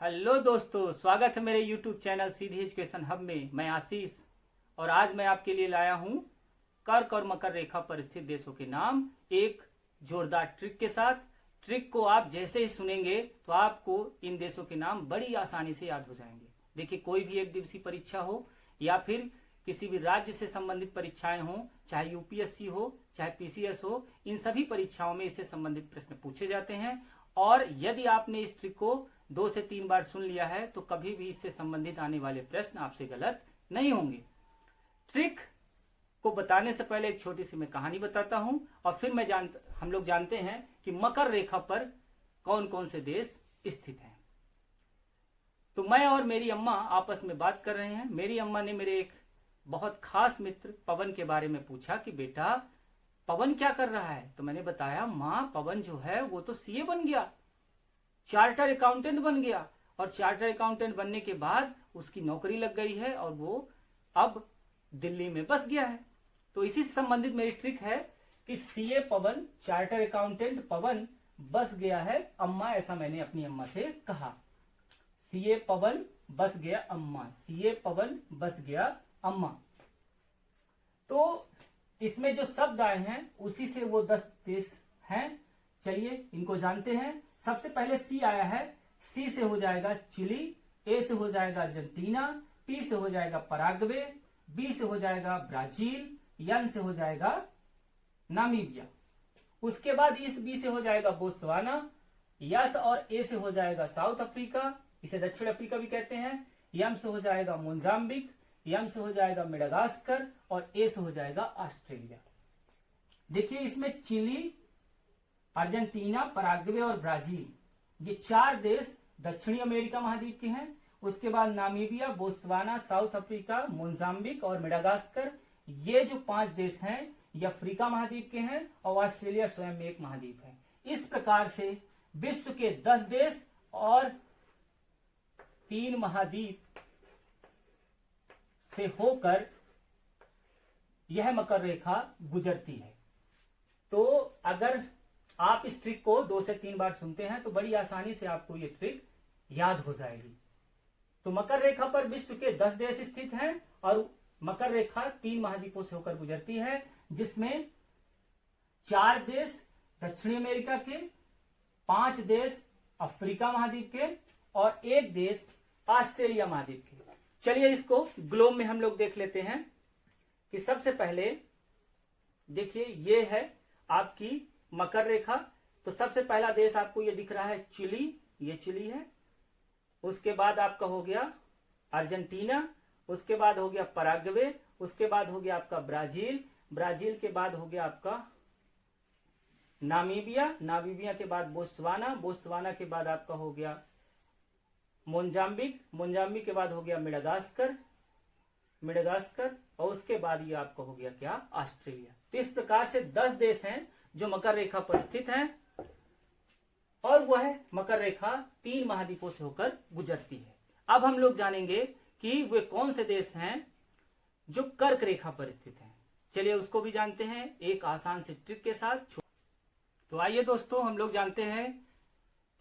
Hello दोस्तों, स्वागत है मेरे YouTube चैनल सीधी एजुकेशन हब में। मैं आशीष और आज मैं आपके लिए लाया हूँ कर्क और मकर रेखा पर स्थित देशों के नाम एक जोरदार ट्रिक के साथ। ट्रिक को आप जैसे ही सुनेंगे तो आपको इन देशों के नाम बड़ी आसानी से याद हो जाएंगे। देखिए, कोई भी एक दिवसीय परीक्षा हो या फिर किसी भी राज्य से संबंधित परीक्षाएं हो, चाहे यूपीएससी हो चाहे पीसीएस हो, इन सभी परीक्षाओं में इससे संबंधित प्रश्न पूछे जाते हैं। और यदि आपने इस ट्रिक को 2 से 3 बार सुन लिया है तो कभी भी इससे संबंधित आने वाले प्रश्न आपसे गलत नहीं होंगे। ट्रिक को बताने से पहले एक छोटी सी मैं कहानी बताता हूं और फिर हम लोग जानते हैं कि मकर रेखा पर कौन कौन से देश स्थित हैं। तो मैं और मेरी अम्मा आपस में बात कर रहे हैं। मेरी अम्मा ने मेरे एक बहुत खास मित्र पवन के बारे में पूछा कि बेटा, पवन क्या कर रहा है? तो मैंने बताया, माँ पवन जो है वो तो सीए बन गया, चार्टर अकाउंटेंट बन गया और चार्टर अकाउंटेंट बनने के बाद उसकी नौकरी लग गई है और वो अब दिल्ली में बस गया है। तो इसी से संबंधित मेरी ट्रिक है कि सीए पवन, चार्टर अकाउंटेंट पवन बस गया है अम्मा, ऐसा मैंने अपनी अम्मा से कहा। सीए पवन बस गया अम्मा, सीए पवन बस गया अम्मा। तो इसमें जो शब्द आए हैं उसी से वो 10 देश हैं। चलिए इनको जानते हैं। सबसे पहले सी आया है। सी से हो जाएगा चिली, ए से हो जाएगा अर्जेंटीना, पी से हो जाएगा पराग्वे, बी से हो जाएगा ब्राजील, एन से हो जाएगा नामीबिया। उसके बाद इस बी से हो जाएगा बोत्सवाना, यस और ए से हो जाएगा साउथ अफ्रीका, इसे दक्षिण अफ्रीका भी कहते हैं। एम से हो जाएगा मोजाम्बिक, एम से हो जाएगा मेडागास्कर और ए से हो जाएगा ऑस्ट्रेलिया। देखिए, इसमें चिली, अर्जेंटीना, पराग्वे और ब्राजील, ये 4 देश दक्षिणी अमेरिका महाद्वीप के हैं। उसके बाद Namibia, Botswana, south Africa, Mozambique और मेडागास्कर, ये जो 5 देश हैं ये अफ्रीका महाद्वीप के हैं और ऑस्ट्रेलिया स्वयं में एक महाद्वीप है। इस प्रकार से विश्व के 10 देश और 3 महाद्वीप से होकर यह मकर रेखा गुजरती है। तो अगर आप इस ट्रिक को 2 से 3 बार सुनते हैं तो बड़ी आसानी से आपको ये ट्रिक याद हो जाएगी। तो मकर रेखा पर विश्व के 10 देश स्थित हैं और मकर रेखा 3 महाद्वीपों से होकर गुजरती है, जिसमें 4 देश दक्षिणी अमेरिका के, 5 देश अफ्रीका महाद्वीप के और 1 देश ऑस्ट्रेलिया महाद्वीप के। चलिए इसको ग्लोब में हम लोग देख लेते हैं कि सबसे पहले देखिए, ये है आपकी मकर रेखा। तो सबसे पहला देश आपको ये दिख रहा है चिली, ये चिली है। उसके बाद आपका हो गया अर्जेंटीना, उसके बाद हो गया पराग्वे, उसके बाद हो गया आपका ब्राजील, ब्राजील के बाद हो गया आपका नामीबिया, नामीबिया के बाद बोत्सवाना, बोत्सवाना के बाद आपका हो गया मोजाम्बिक, मोजाम्बिक के बाद हो गया मेडागास्कर, मेडागास्कर और उसके बाद ये आपका हो गया क्या, ऑस्ट्रेलिया। तो इस प्रकार से 10 देश हैं जो मकर रेखा पर स्थित हैं और वह मकर रेखा 3 महाद्वीपों से होकर गुजरती है। अब हम लोग जानेंगे कि वे कौन से देश हैं जो कर्क रेखा पर स्थित हैं। चलिए उसको भी जानते हैं एक आसान से ट्रिक के साथ। तो आइए दोस्तों, हम लोग जानते हैं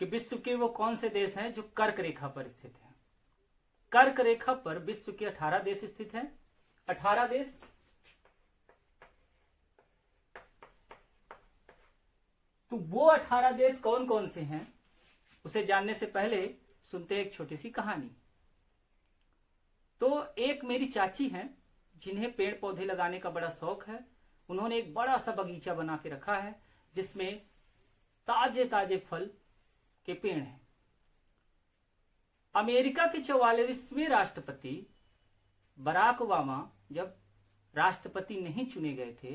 कि विश्व के वो कौन से देश हैं जो कर्क रेखा पर स्थित हैं। कर्क रेखा पर विश्व के 18 देश स्थित हैं। 18 देश। तो वो 18 देश कौन कौन से हैं उसे जानने से पहले सुनते हैं एक छोटी सी कहानी। तो एक मेरी चाची हैं जिन्हें पेड़ पौधे लगाने का बड़ा शौक है। उन्होंने एक बड़ा सा बगीचा बना के रखा है जिसमें ताजे ताजे फल के पेड़ हैं। अमेरिका के 44वें राष्ट्रपति बराक ओबामा जब राष्ट्रपति नहीं चुने गए थे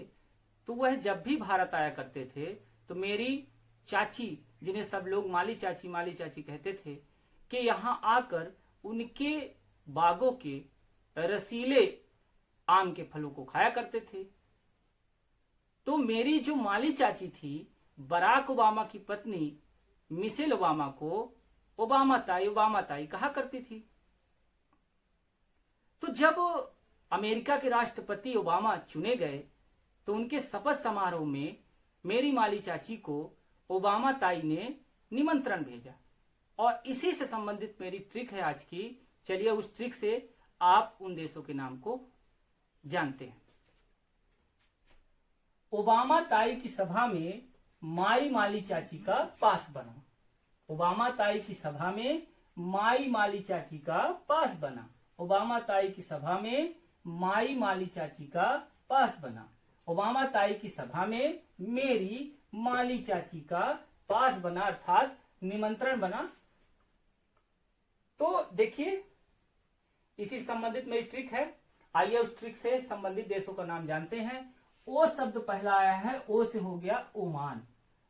तो वह जब भी भारत आया करते थे तो मेरी चाची, जिन्हें सब लोग माली चाची कहते थे, कि यहां आकर उनके बागों के रसीले आम के फलों को खाया करते थे। तो मेरी जो माली चाची थी, बराक ओबामा की पत्नी मिशेल ओबामा को ओबामा ताई कहा करती थी। तो जब अमेरिका के राष्ट्रपति ओबामा चुने गए तो उनके शपथ समारोह में मेरी माली चाची को ओबामा ताई ने निमंत्रण भेजा और इसी से संबंधित मेरी ट्रिक है आज की। चलिए उस ट्रिक से आप उन देशों के नाम को जानते हैं। ओबामा ताई की सभा में माई माली चाची का पास बना। ओबामा ताई की सभा में माई माली चाची का पास बना। ओबामा ताई की सभा में माई माली चाची का पास बना। ओबामा ताई की सभा में मेरी माली चाची का पास बना, अर्थात निमंत्रण बना। तो देखिए इसी संबंधित मेरी ट्रिक है। आइए उस ट्रिक से संबंधित देशों का नाम जानते हैं। ओ शब्द पहला आया है, ओ से हो गया ओमान।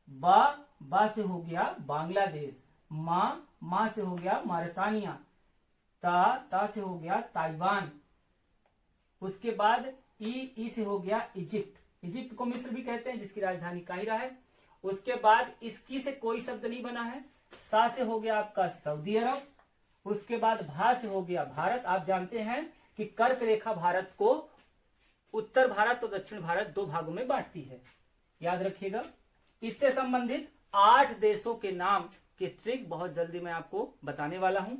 बा से हो गया बांग्लादेश। मां से हो गया मॉरिटानिया। ता से हो गया ताइवान। उसके बाद ई से हो गया इजिप्ट। इजिप्ट को मिस्र भी कहते हैं, जिसकी राजधानी काहिरा है। उसके बाद इसकी से कोई शब्द नहीं बना है। सा से हो गया आपका सऊदी अरब। उसके बाद भा से हो गया भारत। आप जानते हैं कि कर्क रेखा भारत को उत्तर भारत और दक्षिण भारत दो भागों में बांटती है, याद रखिएगा। इससे संबंधित 8 देशों के नाम की ट्रिक बहुत जल्दी मैं आपको बताने वाला हूं।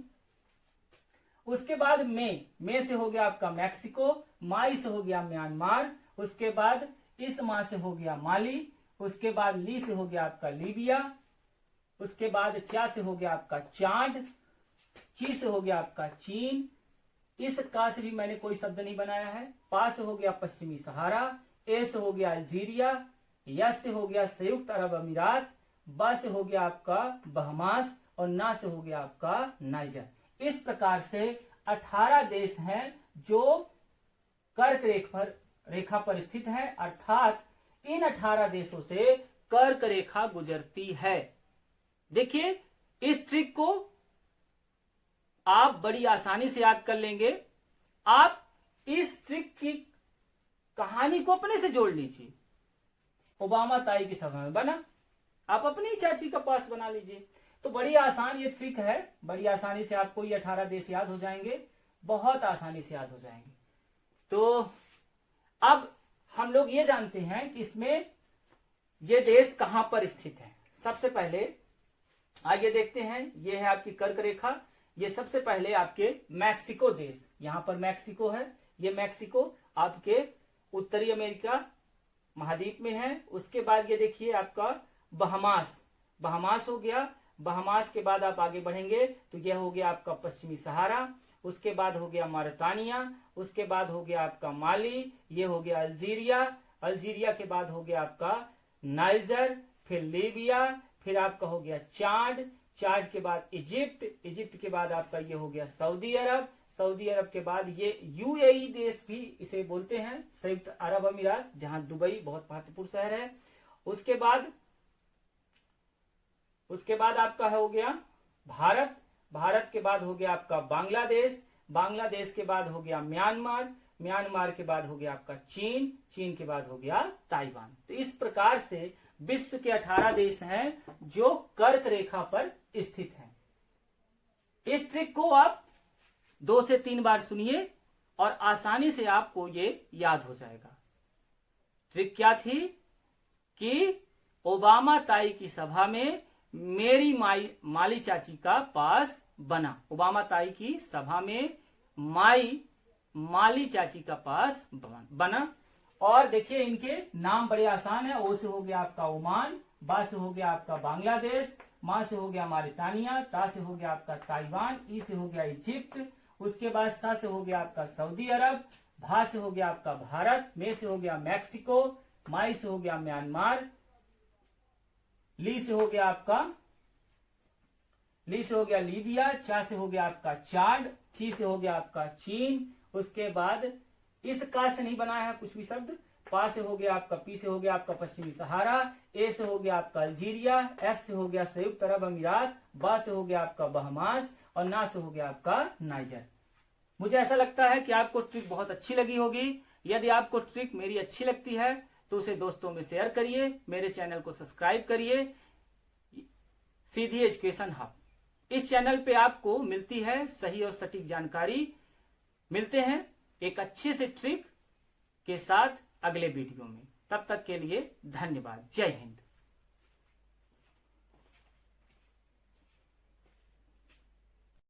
उसके बाद मे से हो गया आपका मैक्सिको। माई से हो गया म्यांमार। उसके बाद इस माह से हो गया माली। उसके बाद ली से हो गया आपका लीबिया। उसके बाद चा से हो गया आपका चांद। ची से हो गया आपका चीन। इस का से भी मैंने कोई शब्द नहीं बनाया है। पा से हो गया पश्चिमी सहारा। ए से हो गया अल्जीरिया। यस से हो गया संयुक्त अरब अमीरात। बा से हो गया आपका बहमास और ना से हो गया आपका नाइजर। इस प्रकार से 18 देश हैं जो कर्क रेखा पर स्थित हैं, अर्थात इन 18 देशों से कर्क रेखा गुजरती है। देखिए इस ट्रिक को आप बड़ी आसानी से याद कर लेंगे। आप इस ट्रिक की कहानी को अपने से जोड़ लीजिए। ओबामा ताई की सभा में बना, आप अपनी चाची का पास बना लीजिए। तो बड़ी आसान ये ट्रिक है। बड़ी आसानी से आपको ये 18 देश याद हो जाएंगे, बहुत आसानी से याद हो जाएंगे। तो अब हम लोग ये जानते हैं कि इसमें ये देश कहां पर स्थित है। सबसे पहले आइए देखते हैं। ये है आपकी कर्क रेखा। ये सबसे पहले आपके मैक्सिको देश, यहां पर मैक्सिको है। ये मैक्सिको आपके उत्तरी अमेरिका महाद्वीप में है। उसके बाद ये देखिए आपका बहमास हो गया। बहमास के बाद आप आगे बढ़ेंगे तो यह हो गया आपका पश्चिमी सहारा। उसके बाद हो गया मॉरिटानिया। उसके बाद हो गया आपका माली। ये हो गया अल्जीरिया। अल्जीरिया के बाद हो गया आपका नाइजर, फिर लीबिया, फिर आपका हो गया चाड के बाद इजिप्ट के बाद आपका ये हो गया सऊदी अरब के बाद ये यूएई देश भी इसे बोलते हैं, संयुक्त अरब अमीरात, जहां दुबई बहुत महत्वपूर्ण शहर है। उसके बाद आपका हो गया भारत के बाद हो गया आपका बांग्लादेश के बाद हो गया म्यांमार के बाद हो गया आपका चीन के बाद हो गया ताइवान। तो इस प्रकार से विश्व के 18 देश हैं जो कर्क रेखा पर स्थित हैं। इस ट्रिक को आप 2 से 3 बार सुनिए और आसानी से आपको ये याद हो जाएगा। ट्रिक क्या थी कि ओबामा ताई की सभा में मेरी माली चाची का पास बना। ओबामा ताई की सभा में माली चाची का पास बना। और देखिए इनके नाम बड़े आसान है। ओ से हो गया आपका ओमान, बा से हो गया आपका बांग्लादेश, मां से हो गया मॉरिटानिया, ता से हो गया आपका ताइवान, ई से हो गया इजिप्ट। उसके बाद सा से हो गया आपका सऊदी अरब, भा से हो गया आपका भारत, मे से हो गया मैक्सिको, माई से हो गया म्यांमार, ली से हो गया लीबिया, चा से हो गया आपका चाड, ची से हो गया आपका चीन। उसके बाद इस का से नहीं बनाया है कुछ भी शब्द। पा से हो गया आपका, पी से हो गया आपका पश्चिमी सहारा, ए से हो गया आपका अल्जीरिया, एस से हो गया संयुक्त अरब अमीरात, बा से हो गया आपका बहमास और ना से हो गया आपका नाइजर। मुझे ऐसा लगता है कि आपको ट्रिक बहुत अच्छी लगी होगी। यदि आपको ट्रिक मेरी अच्छी लगती है तो उसे दोस्तों में शेयर करिए, मेरे चैनल को सब्सक्राइब करिए। सीधी एजुकेशन हब, इस चैनल पे आपको मिलती है सही और सटीक जानकारी। मिलते हैं एक अच्छे से ट्रिक के साथ अगले वीडियो में। तब तक के लिए धन्यवाद। जय हिंद।